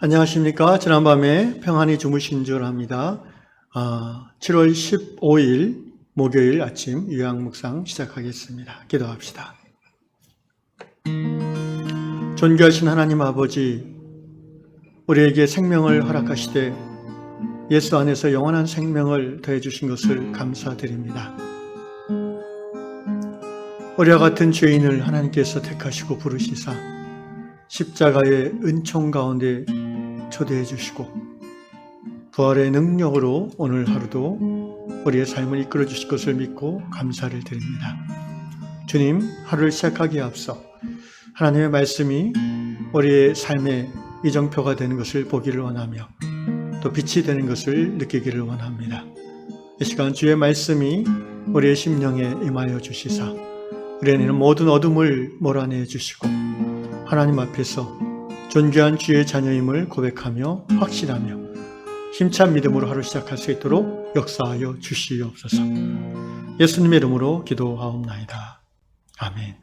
안녕하십니까. 지난밤에 평안히 주무신 줄 압니다. 7월 15일 목요일 아침 요양 묵상 시작하겠습니다. 기도합시다. 존귀하신 하나님 아버지, 우리에게 생명을 허락하시되 예수 안에서 영원한 생명을 더해 주신 것을 감사드립니다. 우리와 같은 죄인을 하나님께서 택하시고 부르시사 십자가의 은총 가운데 초대해 주시고 부활의 능력으로 오늘 하루도 우리의 삶을 이끌어 주실 것을 믿고 감사를 드립니다. 주님, 하루를 시작하기에 앞서 하나님의 말씀이 우리의 삶의 이정표가 되는 것을 보기를 원하며 또 빛이 되는 것을 느끼기를 원합니다. 이 시간 주의 말씀이 우리의 심령에 임하여 주시사 우리에는 모든 어둠을 몰아내 주시고 하나님 앞에서 존귀한 주의 자녀임을 고백하며 확신하며 힘찬 믿음으로 하루 시작할 수 있도록 역사하여 주시옵소서. 예수님의 이름으로 기도하옵나이다. 아멘.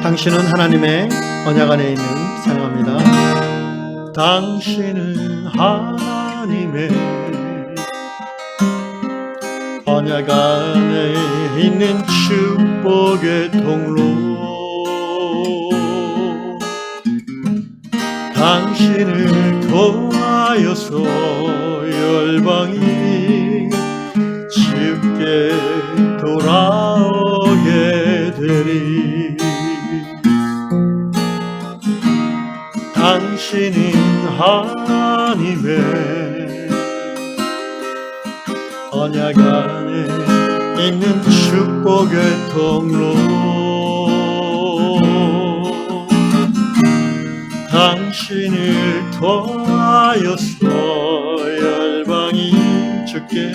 당신은 하나님의 언약 안에 있는 찬양합니다. 당신은 하나님의 언약 안에 있는 축복의 통로, 당신을 통하여서 열방이 주께 돌아오게 되리. 당신은 하나님의 언약 안에 있는 축복의 통로, 당신을 통하여서 열방이 주께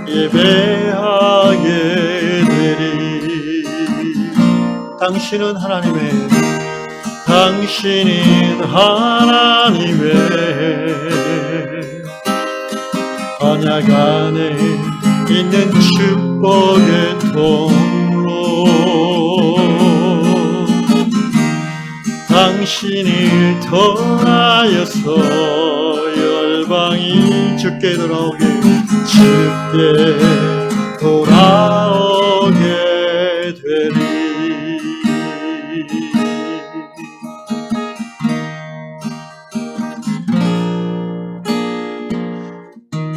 예배하게 되리. 당신은 하나님의 언약 안에 있는 축복의 통로, 당신을 통하여서 열방이 주께 돌아오게 되리.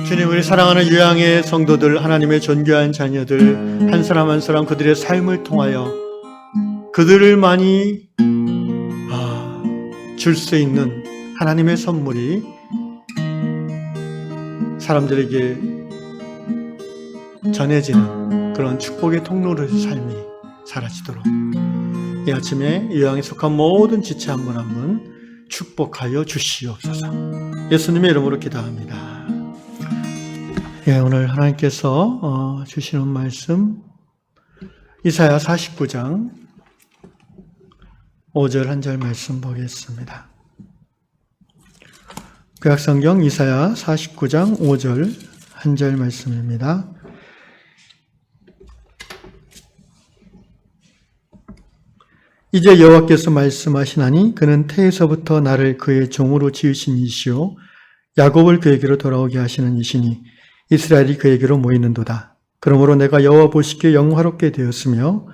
주님, 우리 사랑하는 요양의 성도들, 하나님의 존귀한 자녀들, 한 사람 한 사람 그들의 삶을 통하여 그들을 많이 줄 수 있는 하나님의 선물이 사람들에게 전해지는 그런 축복의 통로로서 삶이 사라지도록 이 아침에 요양에 속한 모든 지체 한 분 한 분 축복하여 주시옵소서. 예수님의 이름으로 기도합니다. 오늘 하나님께서 주시는 말씀 이사야 49장 5절 한 절 말씀 보겠습니다. 구약성경 이사야 49장 5절 한 절 말씀입니다. 이제 여호와께서 말씀하시나니 그는 태에서부터 나를 그의 종으로 지으신 이시요 야곱을 그에게로 돌아오게 하시는 이시니 이스라엘이 그에게로 모이는도다. 그러므로 내가 여호와 보시기에 영화롭게 되었으며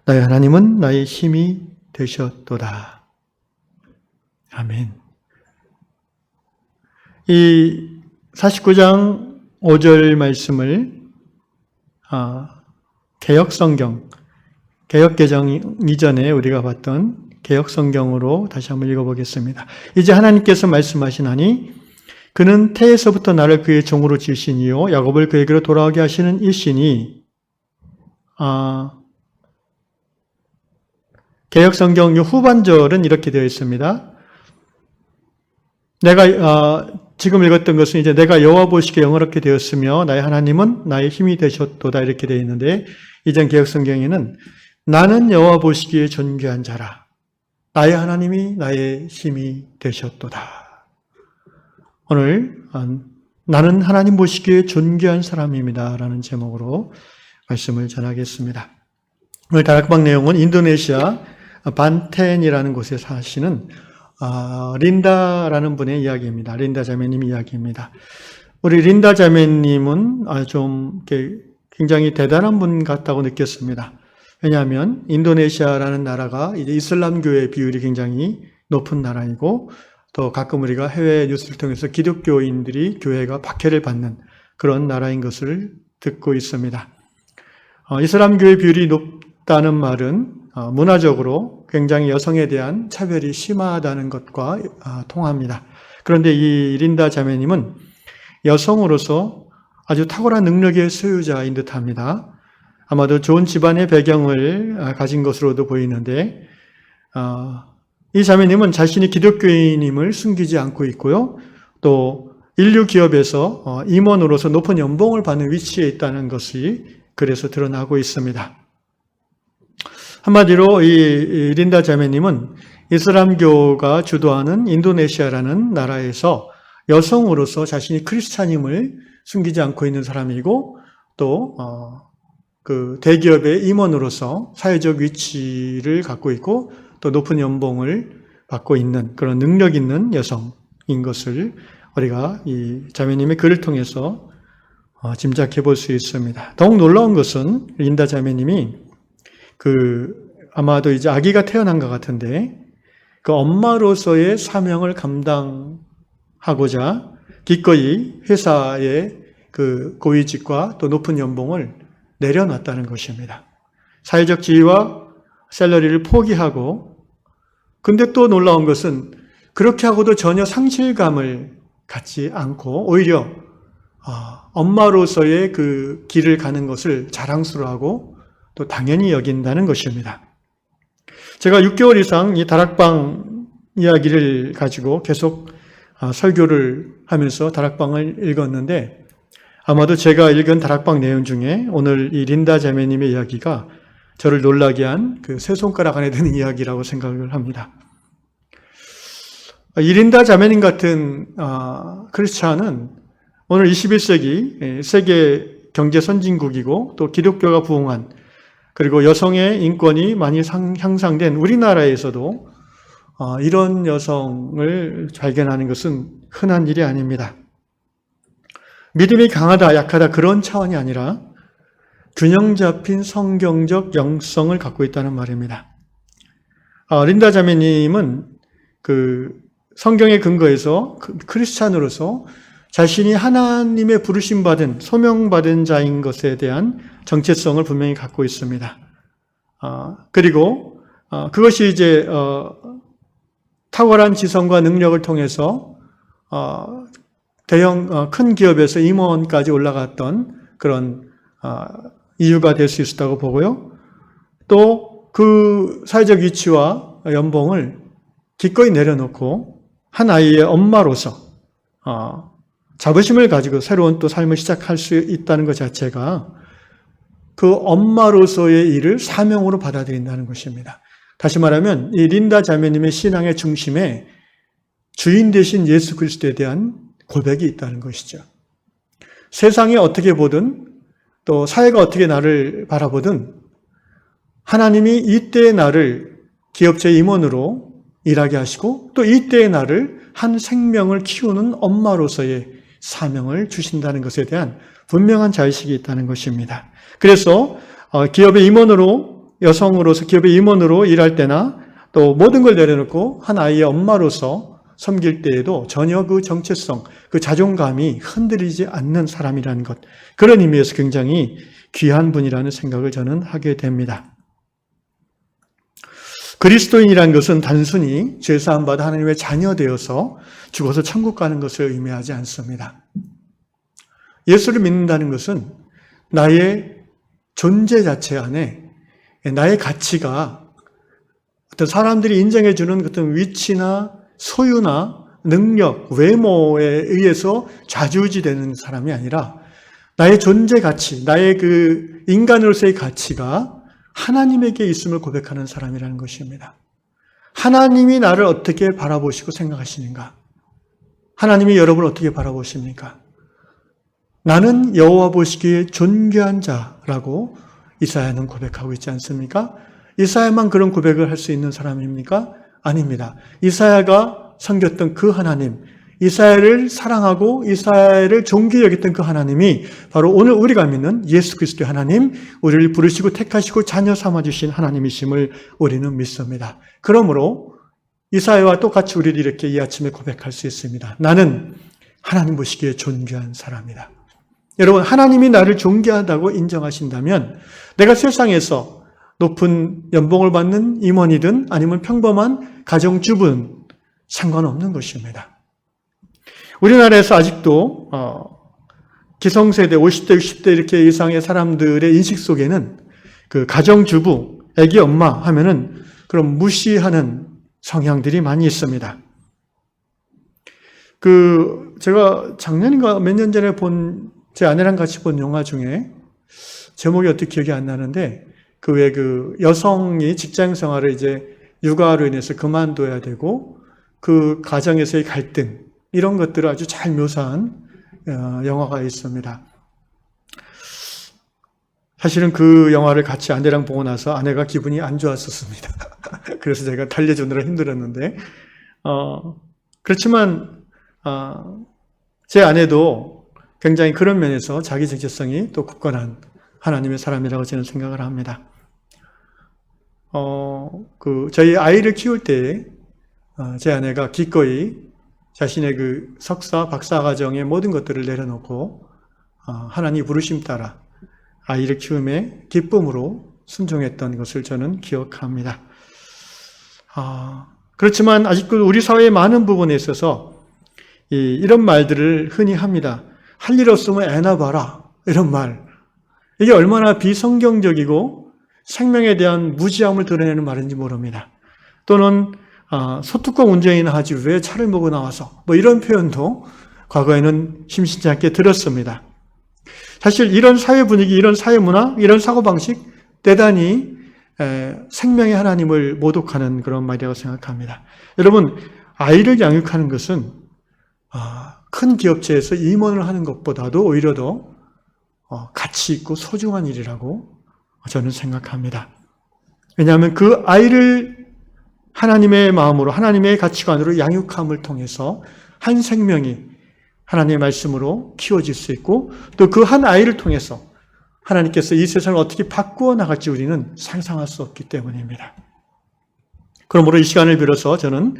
나의 하나님은 나의 힘이 되셨도다. 아멘. 이 49장 5절 말씀을 개역성경, 개역개정 이전에 우리가 봤던 개역성경으로 다시 한번 읽어보겠습니다. 이제 하나님께서 말씀하시나니 그는 태에서부터 나를 그의 종으로 지으신 이요 야곱을 그에게로 돌아오게 하시는 이시니, 개역성경 후반절은 이렇게 되어 있습니다. 내가 지금 읽었던 것은 이제 내가 여호와 보시기에 영화롭게 되었으며 나의 하나님은 나의 힘이 되셨도다 이렇게 되어 있는데, 이전 개역성경에는 나는 여호와 보시기에 존귀한 자라 나의 하나님이 나의 힘이 되셨도다. 오늘 나는 하나님 보시기에 존귀한 사람입니다 라는 제목으로 말씀을 전하겠습니다. 오늘 다락방 내용은 인도네시아 반텐이라는 곳에 사시는 린다라는 분의 이야기입니다. 린다 자매님 이야기입니다. 우리 린다 자매님은 좀 굉장히 대단한 분 같다고 느꼈습니다. 왜냐하면 인도네시아라는 나라가 이제 이슬람 교회 비율이 굉장히 높은 나라이고, 또 가끔 우리가 해외 뉴스를 통해서 기독교인들이 교회가 박해를 받는 그런 나라인 것을 듣고 있습니다. 이슬람 교회 비율이 높다는 말은 문화적으로 굉장히 여성에 대한 차별이 심하다는 것과 통합니다. 그런데 이 린다 자매님은 여성으로서 아주 탁월한 능력의 소유자인 듯합니다. 아마도 좋은 집안의 배경을 가진 것으로도 보이는데, 이 자매님은 자신이 기독교인임을 숨기지 않고 있고요. 또 인류 기업에서 임원으로서 높은 연봉을 받는 위치에 있다는 것이 그래서 드러나고 있습니다. 한마디로 이 린다 자매님은 이슬람교가 주도하는 인도네시아라는 나라에서 여성으로서 자신이 크리스찬임을 숨기지 않고 있는 사람이고, 또 그 대기업의 임원으로서 사회적 위치를 갖고 있고, 또 높은 연봉을 받고 있는 그런 능력 있는 여성인 것을 우리가 이 자매님의 글을 통해서 짐작해 볼 수 있습니다. 더욱 놀라운 것은 린다 자매님이 아마도 이제 아기가 태어난 것 같은데, 그 엄마로서의 사명을 감당하고자 기꺼이 회사의 그 고위직과 또 높은 연봉을 내려놨다는 것입니다. 사회적 지위와 샐러리를 포기하고, 근데 또 놀라운 것은 그렇게 하고도 전혀 상실감을 갖지 않고 오히려 엄마로서의 그 길을 가는 것을 자랑스러워하고 또 당연히 여긴다는 것입니다. 제가 6개월 이상 이 다락방 이야기를 가지고 계속 설교를 하면서 다락방을 읽었는데, 아마도 제가 읽은 다락방 내용 중에 오늘 이 린다 자매님의 이야기가 저를 놀라게 한 그 세 손가락 안에 드는 이야기라고 생각을 합니다. 이 린다 자매님 같은 크리스찬은 오늘 21세기 세계 경제 선진국이고, 또 기독교가 부흥한, 그리고 여성의 인권이 많이 향상된 우리나라에서도 이런 여성을 발견하는 것은 흔한 일이 아닙니다. 믿음이 강하다, 약하다 그런 차원이 아니라 균형 잡힌 성경적 영성을 갖고 있다는 말입니다. 린다 자매님은 그 성경에 근거해서 크리스찬으로서 자신이 하나님의 부르심받은, 소명받은 자인 것에 대한 정체성을 분명히 갖고 있습니다. 그리고 그것이 이제 탁월한 지성과 능력을 통해서 큰 기업에서 임원까지 올라갔던 그런 이유가 될 수 있었다고 보고요. 또 그 사회적 위치와 연봉을 기꺼이 내려놓고 한 아이의 엄마로서 자부심을 가지고 새로운 또 삶을 시작할 수 있다는 것 자체가 그 엄마로서의 일을 사명으로 받아들인다는 것입니다. 다시 말하면 이 린다 자매님의 신앙의 중심에 주인 되신 예수 그리스도에 대한 고백이 있다는 것이죠. 세상이 어떻게 보든, 또 사회가 어떻게 나를 바라보든, 하나님이 이때의 나를 기업체 임원으로 일하게 하시고, 또 이때의 나를 한 생명을 키우는 엄마로서의 사명을 주신다는 것에 대한 분명한 자의식이 있다는 것입니다. 그래서 기업의 임원으로, 여성으로서 기업의 임원으로 일할 때나, 또 모든 걸 내려놓고 한 아이의 엄마로서 섬길 때에도 전혀 그 정체성, 그 자존감이 흔들리지 않는 사람이라는 것, 그런 의미에서 굉장히 귀한 분이라는 생각을 저는 하게 됩니다. 그리스도인이라는 것은 단순히 죄사함 받아 하나님의 자녀 되어서 죽어서 천국 가는 것을 의미하지 않습니다. 예수를 믿는다는 것은 나의 존재 자체 안에 나의 가치가 어떤 사람들이 인정해주는 어떤 위치나 소유나 능력, 외모에 의해서 좌지우지되는 사람이 아니라 나의 존재 가치, 나의 그 인간으로서의 가치가 하나님에게 있음을 고백하는 사람이라는 것입니다. 하나님이 나를 어떻게 바라보시고 생각하시는가? 하나님이 여러분을 어떻게 바라보십니까? 나는 여호와 보시기에 존귀한 자라고 이사야는 고백하고 있지 않습니까? 이사야만 그런 고백을 할 수 있는 사람입니까? 아닙니다. 이사야가 섬겼던 그 하나님, 이사야를 사랑하고 이사야를 존귀히 여겼던 그 하나님이 바로 오늘 우리가 믿는 예수 그리스도의 하나님, 우리를 부르시고 택하시고 자녀 삼아주신 하나님이심을 우리는 믿습니다. 그러므로 이사야와 똑같이 우리를 이렇게 이 아침에 고백할 수 있습니다. 나는 하나님 보시기에 존귀한 사람이다. 여러분, 하나님이 나를 존귀하다고 인정하신다면 내가 세상에서 높은 연봉을 받는 임원이든 아니면 평범한 가정주부는 상관없는 것입니다. 우리나라에서 아직도 기성세대 50대, 60대 이렇게 이상의 사람들의 인식 속에는 그 가정주부, 아기 엄마 하면은 그런 무시하는 성향들이 많이 있습니다. 제가 작년인가 몇 년 전에 제 아내랑 같이 본 영화 중에 제목이 어떻게 기억이 안 나는데 여성이 직장 생활을 이제 육아로 인해서 그만둬야 되고 그 가정에서의 갈등 이런 것들을 아주 잘 묘사한 영화가 있습니다. 사실은 그 영화를 같이 아내랑 보고 나서 아내가 기분이 안 좋았었습니다. 그래서 제가 달래주느라 힘들었는데 그렇지만 제 아내도 굉장히 그런 면에서 자기 정체성이 또 굳건한 하나님의 사람이라고 저는 생각을 합니다. 저희 아이를 키울 때 제 아내가 기꺼이 자신의 그 석사, 박사 과정의 모든 것들을 내려놓고 하나님 부르심 따라 아이를 키움에 기쁨으로 순종했던 것을 저는 기억합니다. 그렇지만 아직도 우리 사회의 많은 부분에 있어서 이런 말들을 흔히 합니다. 할 일 없으면 애나 봐라. 이런 말. 이게 얼마나 비성경적이고 생명에 대한 무지함을 드러내는 말인지 모릅니다. 또는 소뚜껑 운전이나 하지 왜 차를 몰고 나와서 이런 표현도 과거에는 심심치 않게 들었습니다. 사실 이런 사회 분위기, 이런 사회 문화, 이런 사고방식 대단히 생명의 하나님을 모독하는 그런 말이라고 생각합니다. 여러분, 아이를 양육하는 것은 큰 기업체에서 임원을 하는 것보다도 오히려 더 가치 있고 소중한 일이라고 저는 생각합니다. 왜냐하면 그 아이를 하나님의 마음으로, 하나님의 가치관으로 양육함을 통해서 한 생명이 하나님의 말씀으로 키워질 수 있고 또 그 한 아이를 통해서 하나님께서 이 세상을 어떻게 바꾸어 나갈지 우리는 상상할 수 없기 때문입니다. 그러므로 이 시간을 빌어서 저는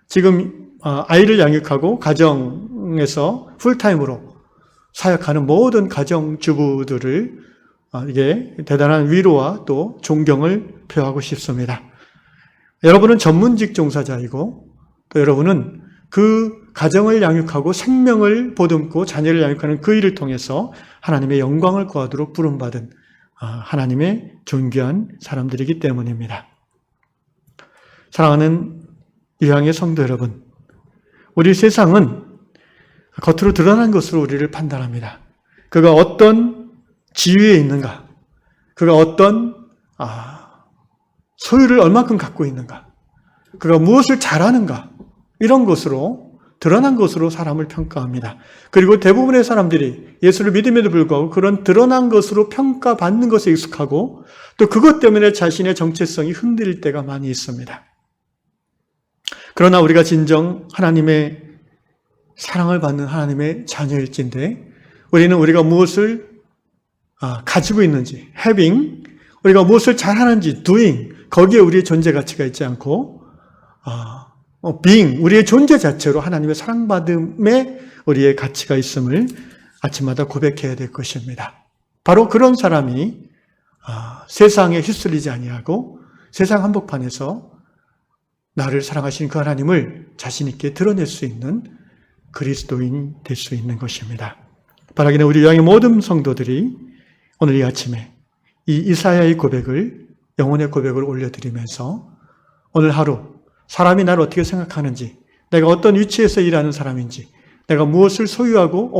지금 아이를 양육하고 가정에서 풀타임으로 사역하는 모든 가정주부들을 이게 대단한 위로와 또 존경을 표하고 싶습니다. 여러분은 전문직 종사자이고 또 여러분은 그 가정을 양육하고 생명을 보듬고 자녀를 양육하는 그 일을 통해서 하나님의 영광을 구하도록 부름받은 하나님의 존귀한 사람들이기 때문입니다. 사랑하는 유향의 성도 여러분, 우리 세상은 겉으로 드러난 것으로 우리를 판단합니다. 그가 어떤 지위에 있는가, 그가 어떤 소유를 얼마큼 갖고 있는가, 그가 무엇을 잘하는가, 이런 것으로 드러난 것으로 사람을 평가합니다. 그리고 대부분의 사람들이 예수를 믿음에도 불구하고 그런 드러난 것으로 평가받는 것에 익숙하고 또 그것 때문에 자신의 정체성이 흔들릴 때가 많이 있습니다. 그러나 우리가 진정 하나님의 사랑을 받는 하나님의 자녀일진데 우리는 우리가 무엇을 가지고 있는지, having, 우리가 무엇을 잘하는지, doing, 거기에 우리의 존재 가치가 있지 않고 being, 우리의 존재 자체로 하나님의 사랑받음에 우리의 가치가 있음을 아침마다 고백해야 될 것입니다. 바로 그런 사람이 세상에 휩쓸리지 아니하고 세상 한복판에서 나를 사랑하시는 그 하나님을 자신 있게 드러낼 수 있는 그리스도인이 될 수 있는 것입니다. 바라기는 우리 유향의 모든 성도들이 오늘 이 아침에 이 이사야의 고백을, 영혼의 고백을 올려드리면서 오늘 하루 사람이 나를 어떻게 생각하는지, 내가 어떤 위치에서 일하는 사람인지, 내가 무엇을 소유하고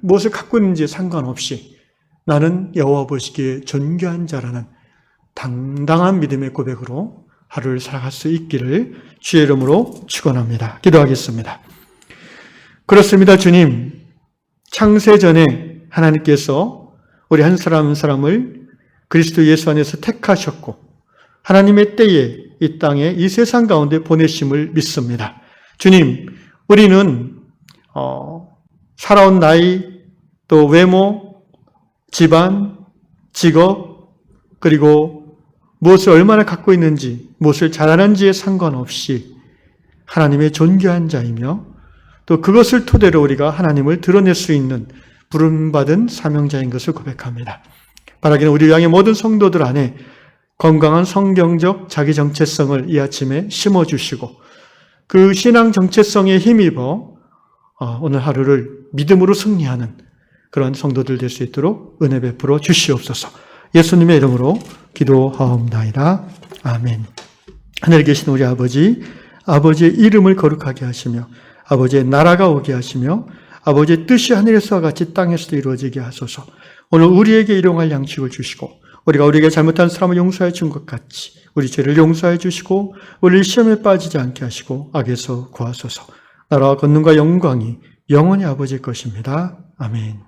무엇을 갖고 있는지 상관없이 나는 여호와 보시기에 존귀한 자라는 당당한 믿음의 고백으로 하루를 살아갈 수 있기를 주의 이름으로 축원합니다. 기도하겠습니다. 그렇습니다. 주님, 창세 전에 하나님께서 우리 한 사람 한 사람을 그리스도 예수 안에서 택하셨고 하나님의 때에 이 땅에 이 세상 가운데 보내심을 믿습니다. 주님, 우리는 살아온 나이, 또 외모, 집안, 직업, 그리고 무엇을 얼마나 갖고 있는지, 무엇을 잘하는지에 상관없이 하나님의 존귀한 자이며 또 그것을 토대로 우리가 하나님을 드러낼 수 있는 부름받은 사명자인 것을 고백합니다. 바라기는 우리 향의 모든 성도들 안에 건강한 성경적 자기 정체성을 이 아침에 심어주시고 그 신앙 정체성에 힘입어 오늘 하루를 믿음으로 승리하는 그런 성도들 될 수 있도록 은혜 베풀어 주시옵소서. 예수님의 이름으로 기도하옵나이다. 아멘. 하늘에 계신 우리 아버지, 아버지의 이름을 거룩하게 하시며 아버지의 나라가 오게 하시며 아버지의 뜻이 하늘에서와 같이 땅에서도 이루어지게 하소서. 오늘 우리에게 일용할 양식을 주시고 우리가 우리에게 잘못한 사람을 용서해 준 것 같이 우리 죄를 용서해 주시고 우리를 시험에 빠지지 않게 하시고 악에서 구하소서. 나라와 권능과 영광이 영원히 아버지의 것입니다. 아멘.